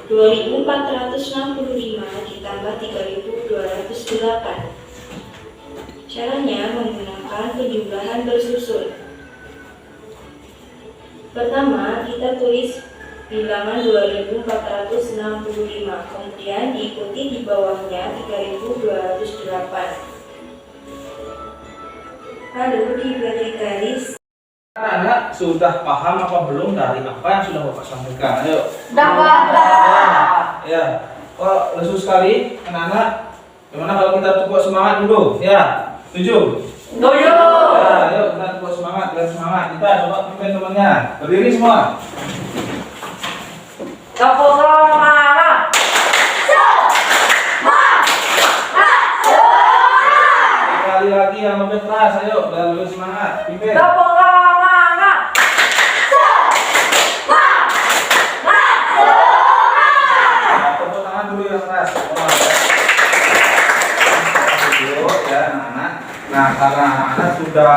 2465 ditambah 3208. Caranya menggunakan penjumlahan bersusun. Pertama, kita tulis bilangan 2465, kemudian diikuti di bawahnya 3208. Lalu diberi garis. Anak-anak sudah paham apa belum dari apa yang sudah Bapak sampaikan? Ayo. Sudah paham. Ya. Oh, lesu sekali anak-anak. Gimana kalau kita tepuk semangat dulu? Ya. Setuju? Setuju. Ya, ayo kita tepuk semangat, biar semangat. Kita coba pimpin temannya. Berdiri semua. Tepuk semangat. Sekali lagi yang lebih keras, ayo biar lebih semangat. Pimpin. Tepuk semangat. Tepuk tangan dulu yang keras. Ya anak-anak. Nah karena anak-anak sudah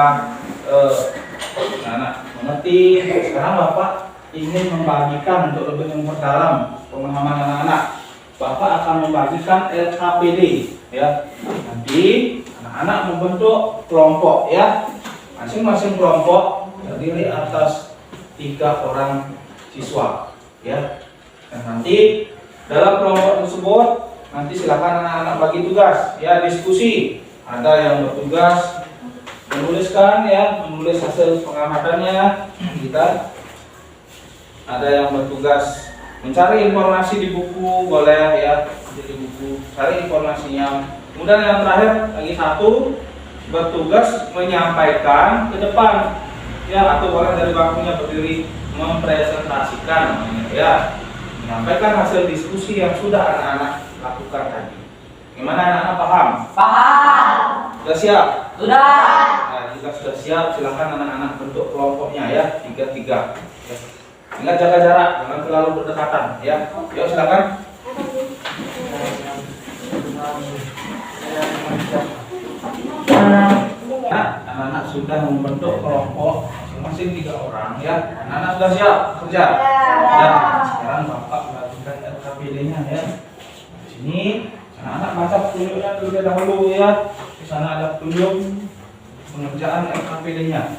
anak mengerti, sekarang Bapak ingin membagikan untuk lebih memperdalam pemahaman anak-anak. Bapak akan membagikan LKPD ya. Nanti anak-anak membentuk kelompok ya. Masing-masing kelompok terdiri atas 3 orang siswa ya. Dan nanti dalam kelompok tersebut nanti silakan anak-anak bagi tugas ya, diskusi. Ada yang bertugas menuliskan ya, menulis hasil pengamatannya kita. Ada yang bertugas mencari informasi di buku, boleh ya, di buku cari informasinya. Kemudian yang terakhir lagi satu, bertugas menyampaikan ke depan ya, atau boleh dari bangkunya berdiri mempresentasikan namanya ya, menyampaikan hasil diskusi yang sudah anak-anak lakukan tadi. Gimana anak-anak paham? Paham. Sudah siap? Sudah. Nah, jika sudah siap, silakan anak-anak bentuk kelompoknya ya, 3-3. Ya. Ingat jaga jarak, jangan terlalu berdekatan ya. Yuk silakan. Nah, anak-anak sudah membentuk kelompok masing-masing 3 orang ya. Anak-anak sudah siap kerja. Dan sekarang Bapak bagikan LKPD-nya ya. Di sini anak-anak baca petunjuknya terlebih dahulu ya. Di sana ada petunjuk pengerjaan LKPD-nya.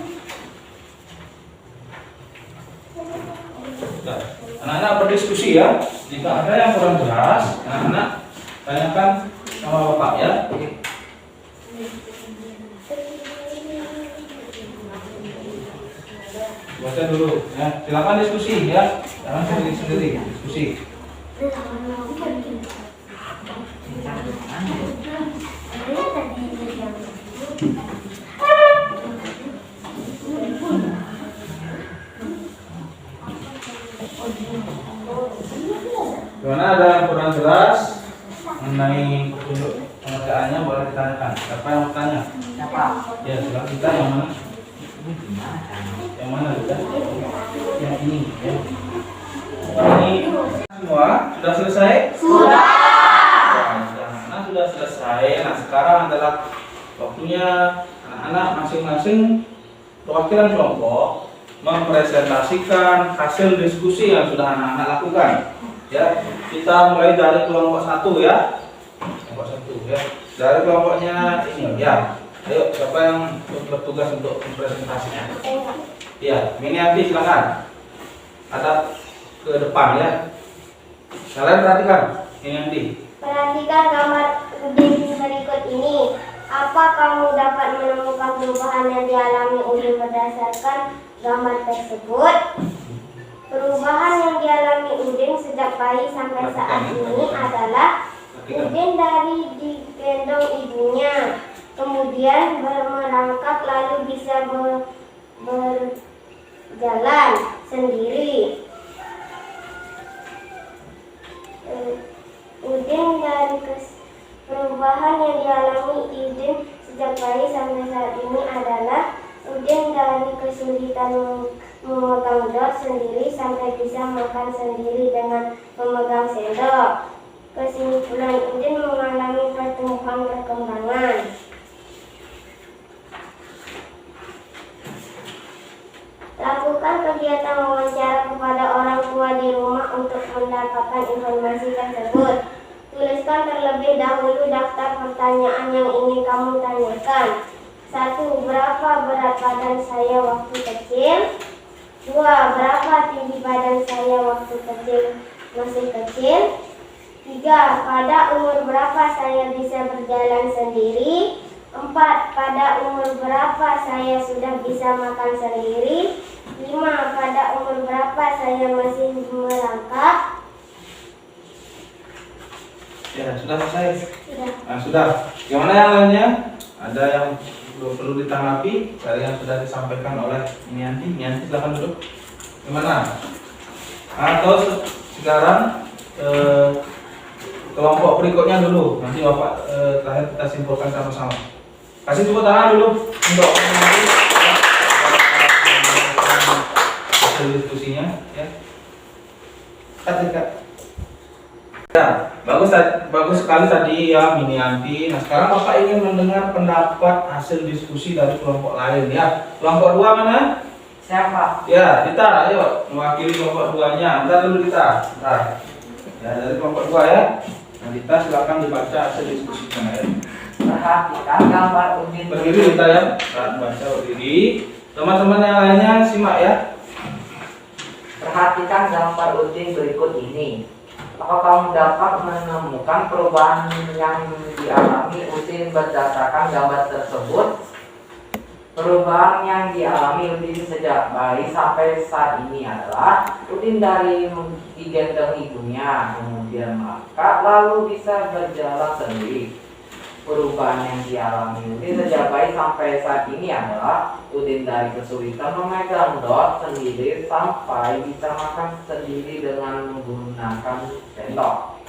Anak-anak berdiri. berdiskusi ya. Jika ada yang kurang jelas, anak-anak tanyakan sama bapak ya. Baca dulu ya. Silakan diskusi ya. Jangan sendiri-sendiri diskusi. Gimana, ada yang kurang jelas mengenai petunjuk pengerjaannya, boleh ditanyakan. Siapa yang mau tanya? Siapa? Ya, silakan kita yang mana? Ini gimana caranya? Yang mana kita? Yang ini ya. Ini semua sudah selesai? Sudah. Nah, sudah selesai. Nah, sekarang adalah waktunya anak-anak masing-masing perwakilan kelompok mempresentasikan hasil diskusi yang sudah anak-anak lakukan. Ya, kita mulai dari kelompok 1 ya. Kelompok 1 ya. Dari kelompoknya ini ya. Ayo, siapa yang bertugas untuk presentasinya? Iya, Miniati silakan. Ada ke depan ya. Kalian perhatikan, Miniati. Perhatikan gambar Udin berikut ini. Apa kamu dapat menemukan perubahan yang dialami Udin berdasarkan gambar tersebut? Perubahan yang dialami Udin sejak bayi sampai saat ini adalah Udin dari digendong ibunya, kemudian merangkak lalu bisa berjalan sendiri. Perubahan yang dialami Udin sejak bayi sampai saat ini adalah Udin dari kesulitan memegang dot sendiri sampai bisa makan sendiri dengan memegang sendok. Kesimpulan, Udin mengalami pertumbuhan perkembangan. Lakukan kegiatan wawancara kepada orang tua di rumah untuk mendapatkan informasi tersebut. Tuliskan terlebih dahulu daftar pertanyaan yang ingin kamu tanyakan. 1. Berapa berat badan saya waktu kecil? 2. Berapa tinggi badan saya waktu masih kecil? 3. Pada umur berapa saya bisa berjalan sendiri? 4. Pada umur berapa saya sudah bisa makan sendiri? 5. Pada umur berapa saya masih merangkak? Ya, sudah selesai. Sudah. Nah, sudah. Gimana yang lainnya? Ada yang perlu ditanggapi dari yang sudah disampaikan oleh Minianti? Minianti silakan duduk. Gimana? Atau sekarang kelompok berikutnya dulu. Nanti Bapak terakhir kita simpulkan sama-sama. Kasih tepuk tangan dulu untuk hasil diskusinya ya. Kak. Ya, bagus sekali tadi ya Minianti. Nah, sekarang Bapak ingin mendengar pendapat hasil diskusi dari kelompok lain ya. Kelompok 2 mana? Siapa? Ya, Dita, ayo mewakili kelompok 2-nya. Bentar dulu Dita. Bentar. Ya, dari kelompok 2 ya. Nah, Dita silakan dibaca hasil diskusinya ya. Perhatikan gambar Udin. Berdiri Dita ya. Nah, baca berdiri. Teman-teman yang lainnya simak ya. Perhatikan gambar Udin berikut ini. Apakah kamu dapat menemukan perubahan yang dialami Udin berdasarkan gambar tersebut? Perubahan yang dialami Udin sejak bayi sampai saat ini adalah Udin dari digendong ibunya, kemudian merangkak lalu bisa berjalan sendiri. Perubahan yang dialami Udin sejak bayi sampai saat ini adalah Udin dari kesulitan memegang dot sendiri sampai bisa makan sendiri dengan menggunakan sendok.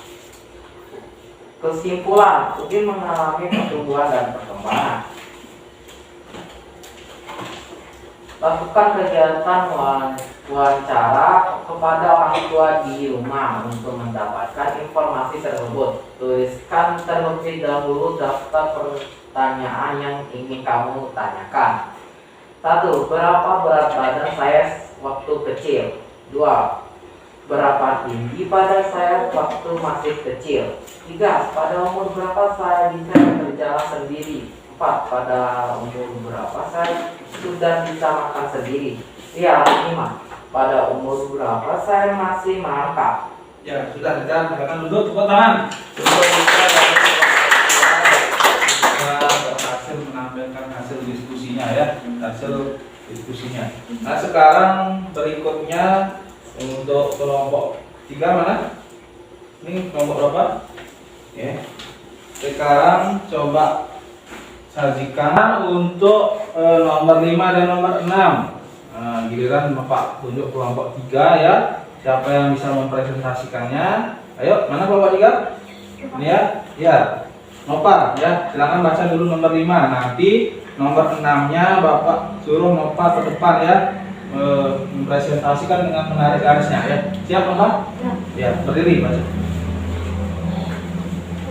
Kesimpulan, Udin mengalami pertumbuhan dan perkembangan. Lakukan kegiatan wawancara kepada orang tua di rumah untuk mendapatkan informasi tersebut. Tuliskan terlebih dahulu daftar pertanyaan yang ingin kamu tanyakan. 1. Berapa berat badan saya waktu kecil? 2. Berapa tinggi badan saya waktu masih kecil? 3. Pada umur berapa saya bisa berjalan sendiri? 4. Pada umur berapa saya sudah bisa makan sendiri? 5. pada umur berapa saya masih merangkap? Ya, sudah kita silakan duduk, tepuk tangan. Kita berhasil menampilkan hasil diskusinya ya, hasil diskusinya. Nah, sekarang berikutnya untuk kelompok 3 mana? Ini kelompok berapa? Ya. Sekarang coba sajikan untuk nomor 5 dan nomor 6. Nah, giliran Bapak tunjuk kelompok 3 ya. Siapa yang bisa mempresentasikannya? Ayo, mana kelompok 3? Ini ya. Ya. Nopar ya. Silakan baca dulu nomor 5. Nanti nomor 6-nya Bapak suruh Nopar ke depan ya. Mempresentasikan dengan menarik garisnya ya. Siap Nopar? Ya, berdiri baca.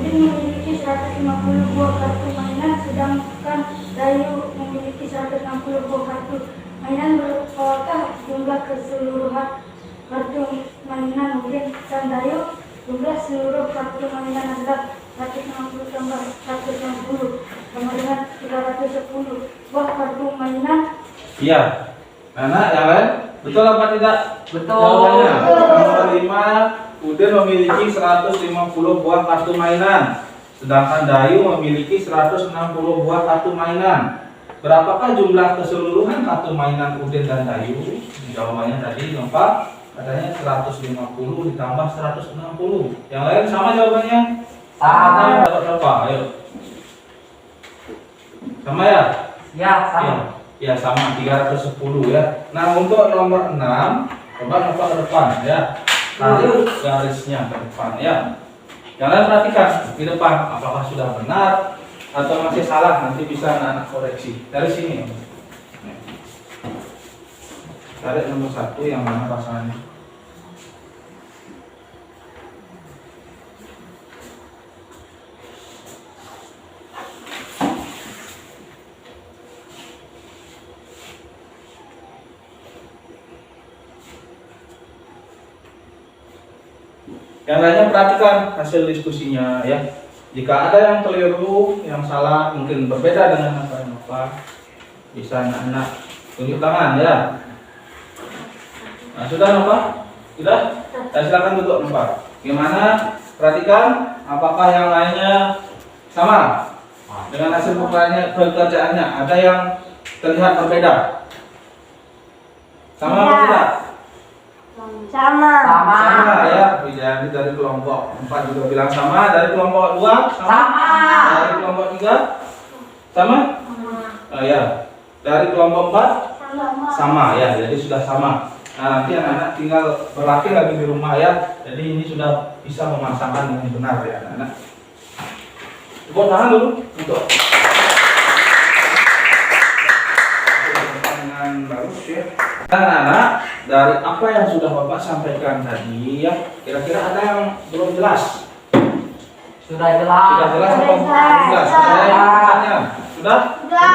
Memiliki 150 buah kartu mainan, sedangkan Dayu memiliki 160 buah kartu mainan. Berapakah jumlah keseluruhan kartu mainan Udin dan Dayu? Jumlah seluruh kartu mainan adalah 160 tambah 160 sama dengan 310 buah kartu mainan. Iya. Anak yang lain betul apa tidak? Betul. Jawabannya nomor 5, Udin memiliki 150 buah kartu mainan, sedangkan Dayu memiliki 160 buah kartu mainan. Berapakah jumlah keseluruhan kartu mainan Udin dan Dayu? Jawabannya tadi Nopar katanya 150 ditambah 160. Yang lain sama jawabannya? Sama. Dapat berapa? Ayo. Sama ya? Ya, sama. Ya, sama 310 ya. Nah, untuk nomor 6, coba Nopar ke depan ya. Tarik garisnya ke depan ya. Jangan perhatikan di depan apakah sudah benar atau masih salah, nanti bisa anak-anak koreksi. Dari sini. Tarik nomor 1 yang mana pasangannya? Yang lainnya perhatikan hasil diskusinya ya. Jika ada yang keliru, yang salah, mungkin berbeda dengan apa yang Bapak, bisa anak-anak tunjuk tangan ya. Nah, sudah Bapak? Sudah? Silakan duduk Bapak. Gimana? Perhatikan apakah yang lainnya sama dengan hasil pekerjaannya. Ada yang terlihat berbeda? Sama atau tidak? Sama. Sama ya, jadi dari kelompok 4 juga bilang sama, dari kelompok 2 sama, dari kelompok 3 sama? Ya, dari kelompok 4 sama ya, jadi sudah sama. Nah, nanti anak-anak tinggal berlatih lagi di rumah ya, jadi ini sudah bisa memasangkan dengan benar ya anak-anak. Tepuk tangan dulu untuk dengan bagus ya. Anak-anak, dari apa yang sudah Bapak sampaikan tadi ya, kira-kira ada yang belum jelas? Sudah jelas. Sudah jelas apa belum jelas? Ada yang bertanya? Sudah? Sudah.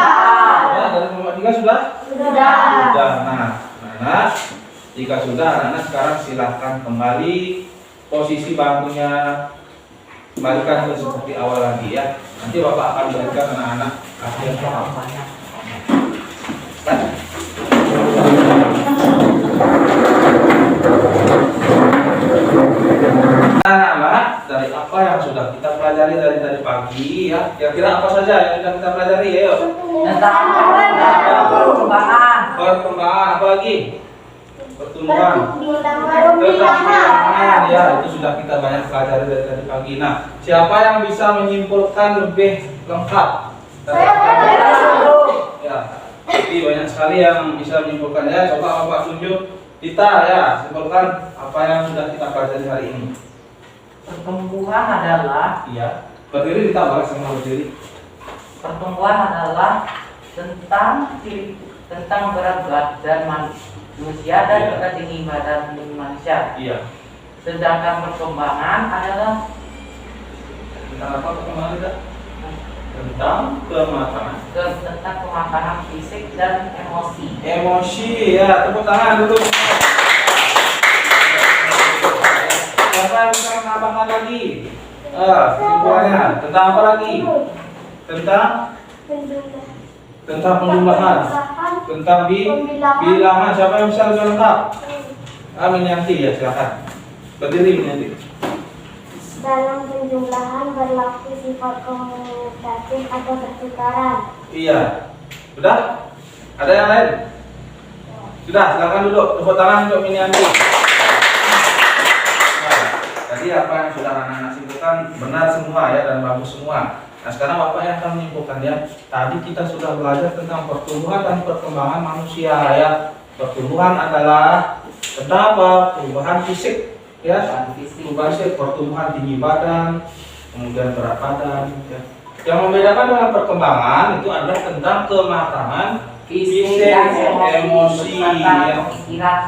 Dari nomor 3 sudah? Sudah. Sudah. Nah, anak, jika sudah, anak sekarang silahkan kembali posisi bangkunya, kembalikan ke seperti awal lagi ya. Nanti Bapak akan berikan anak-anak akhir paham. Anak-anak, dari apa yang sudah kita pelajari dari tadi pagi ya, kira-kira apa saja yang sudah kita pelajari? Ayo. Tentang perkembangan. Perkembangan apa lagi? Pertumbuhan. Bilangan. Ya, itu sudah kita banyak pelajari dari tadi pagi. Nah, siapa yang bisa menyimpulkan lebih lengkap? Ya, jadi banyak sekali yang bisa menyimpulkan ya. Coba Bapak tunjuk kita ya, simpulkan apa yang sudah kita pelajari hari ini. Pertumbuhan adalah Berdiri ditambah sama berdiri. pertumbuhan adalah tentang berat badan manusia dan juga tinggi badan manusia. Iya. Sedangkan perkembangan adalah Tentang apa perkembangan kita? Tentang kematangan. tentang kematangan fisik dan emosi. Emosi ya, tepuk tangan dulu. Siapa yang bisa menambahkan lagi? Kesimpulannya tentang apa lagi? Tentang penjumlahan, tentang bilangan. Siapa yang bisa lebih lengkap? Minianti ya, silakan. Berdiri Minianti. Dalam penjumlahan berlaku sifat komutatif atau pertukaran. Iya. Sudah? Ada yang lain? Sudah, silakan duduk. Tepuk tangan untuk Minianti. Nah, tadi apa yang sudah anak-anak simpulkan benar semua ya dan bagus semua. Nah, sekarang Bapak yang akan menyimpulkan ya. Tadi kita sudah belajar tentang pertumbuhan dan perkembangan manusia ya. Pertumbuhan adalah tentang apa? Perubahan fisik ya. Perubahan fisik, pertumbuhan tinggi badan, kemudian berat badan ya. Yang membedakan dengan perkembangan itu adalah tentang kematangan fisik, emosi, ya,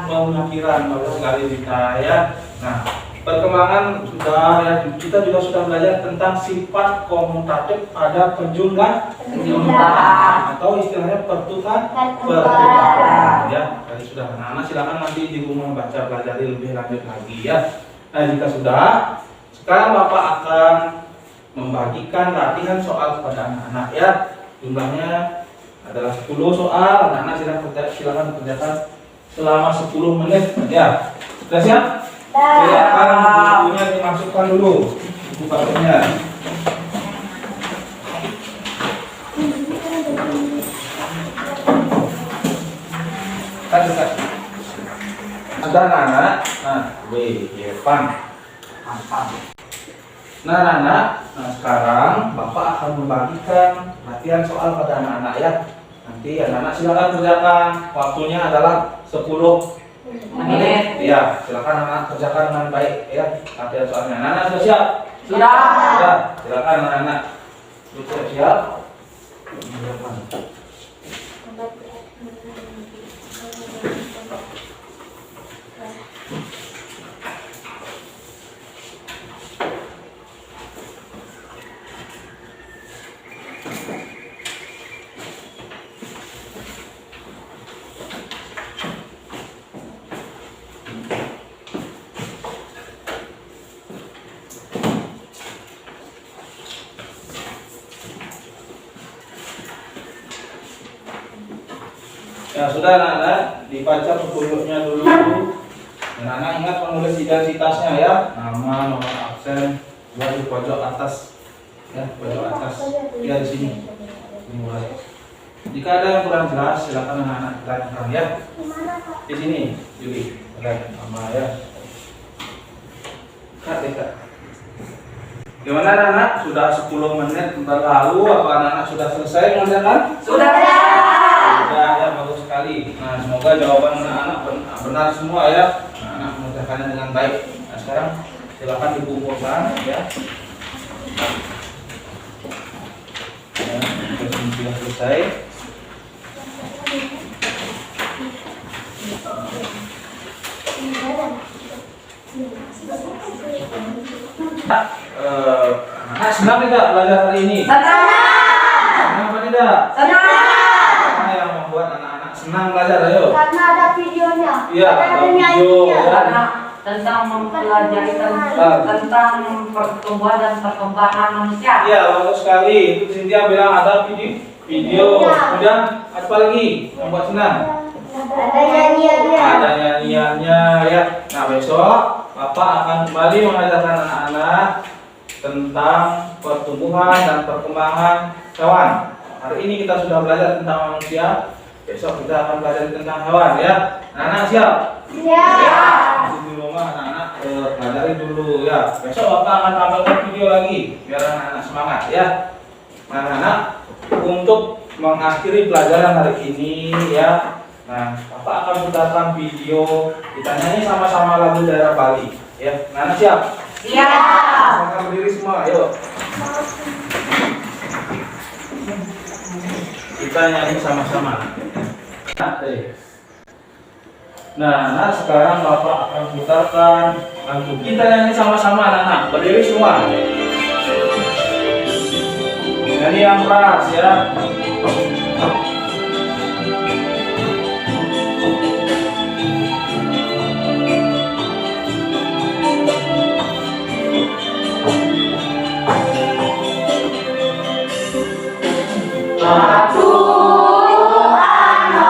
pemikiran bagus sekali kita ya. Nah, perkembangan sudah ya, kita juga sudah belajar tentang sifat komutatif pada penjumlahan atau istilahnya pertukaran ya. Tadi sudah anak-anak silakan nanti di rumah baca pelajari lebih lanjut lagi ya. Nah, jika sudah, sekarang Bapak akan membagikan latihan soal kepada anak-anak ya. Jumlahnya adalah 10 soal. Anak-anak silakan kerjakan selama 10 menit ya. Sudah siap? Silakan bukunya dimasukkan dulu, buku pakunya. Dekat. Ada anak-anak. Nah, Depan. Nah, anak-anak, sekarang Bapak akan membagikan latihan soal pada anak-anak ya. Nanti anak-anak silakan kerjakan. Waktunya adalah 10 menit. Iya, silakan anak-anak kerjakan dengan baik ya. Latihan soalnya. Anak-anak sudah siap? Sudah. Sudah. Silakan anak-anak. Sudah siap? Ya sudah anak-anak, dibaca petunjuknya dulu. Dan anak ingat menulis identitasnya ya. Nama, nomor absen, buat di pojok atas. Ya, pojok atas. Ya di sini. Dimulai. Jika ada yang kurang jelas, silakan anak-anak tanyakan ya. Di sini, Juli. Ada nama ya. Kak. Gimana anak-anak? Sudah 10 menit berlalu, apa anak-anak sudah selesai mengerjakan? Sudah. Ya, bagus sekali. Nah, semoga jawaban anak-anak benar semua ya. Anak mengerjakannya dengan baik. Nah, sekarang silakan dikumpulkan ya. Sudah selesai. Anak senang tidak belajar hari ini? Senang apa tidak? Apa yang membuat anak-anak senang belajar? Ayo. Karena ada videonya. Iya, ada video ya. Karena tentang mempelajari tentang pertumbuhan dan perkembangan manusia. Iya, bagus sekali. Itu Cynthia bilang ada video. Kemudian apa lagi yang buat senang? Ada nyanyiannya. Ada nyanyiannya ya. Nah, besok Bapak akan kembali mengajarkan anak-anak tentang pertumbuhan dan perkembangan hewan. Hari ini kita sudah belajar tentang manusia. Besok kita akan belajar tentang hewan ya. Anak-anak siap? Siap. Di rumah anak-anak pelajari dulu ya. Besok Bapak akan tampilkan video lagi biar anak-anak semangat ya. Nah, anak-anak, untuk mengakhiri pelajaran hari ini ya. Nah, Bapak akan putarkan video. Kita nyanyi sama-sama lagu daerah Bali ya. Anak-anak siap? Siap. Silakan berdiri semua, ayo. Kita nyanyi sama-sama. Nah, sekarang Bapak akan putarkan lagu. Kita nyanyi sama-sama, anak-anak. Berdiri semua. Nyanyi yang keras ya. Atuh anu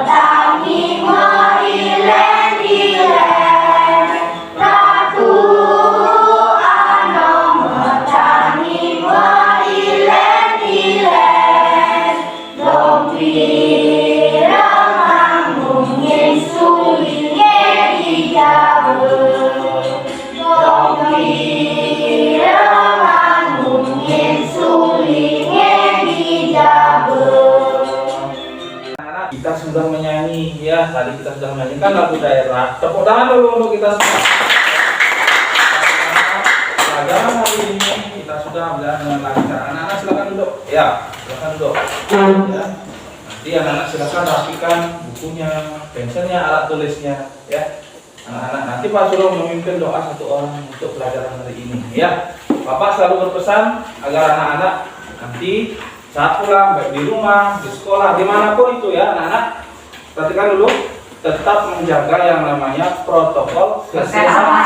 tangi moilen tadi kita sudah menyanyikan lagu daerah. Tepuk tangan dulu untuk kita semua. Pelajaran hari ini kita sudah belajar dengan lancar. Anak-anak silakan duduk. Ya, silakan duduk. Ya. Nanti anak-anak silakan rapikan bukunya, pensilnya, alat tulisnya. Ya, anak-anak. Nanti Pak suruh memimpin doa satu orang untuk pelajaran hari ini. Ya, Bapak selalu berpesan agar anak-anak nanti saat pulang, baik di rumah, di sekolah, dimanapun itu ya, anak-anak perhatikan dulu, tetap menjaga yang namanya protokol kesehatan.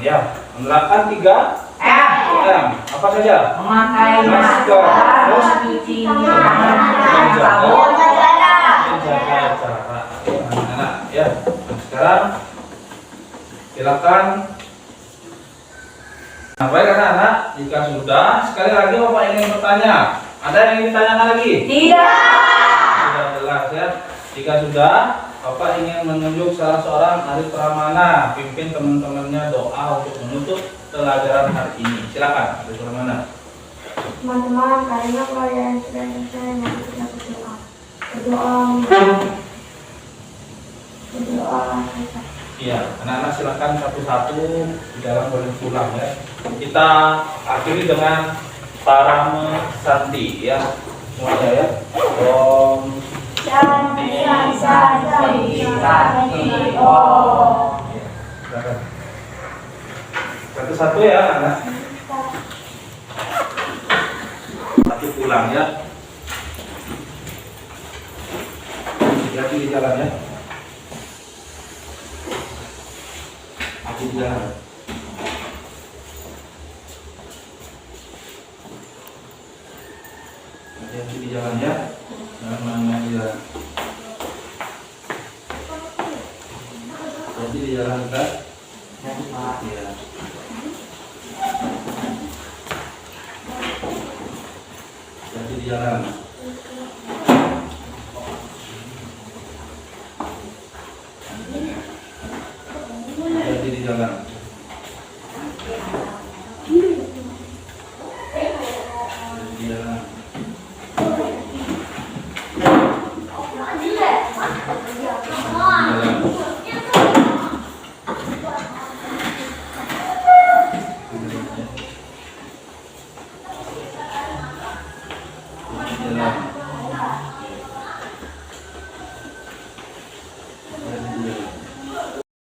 Ya, menerapkan 3M. Apa saja? Memakai Masker, terus mencuci menjaga jarak. Anak-anak, ya. Nah, sekarang silakan. Nah, baik anak-anak, jika sudah, sekali lagi Bapak ingin bertanya. Ada yang ingin ditanyakan lagi? Sudah jelas ya. Jika sudah, Bapak ingin menunjuk salah seorang ahli Pramana, pimpin teman-temannya doa untuk menutup pelajaran hari ini. Silakan, ahli Pramana. Teman-teman, karena pelajaran sudah selesai, mari kita berdoa. Berdoa. Iya, anak-anak silakan satu-satu di dalam boleh pulang ya. Kita akhiri dengan Parame Santi ya. Semuanya ya. Om Shanti, Shanti, Shanti, Om. Silakan. Satu-satu ya anak. Satu pulang ya. Hati-hati di jalan ya. Aku di jalan. Hati-hati di jalan ya. Jangan main-main di jalan. Hati di jalan kita. Ya. Hati di jalan. Hati di jalan.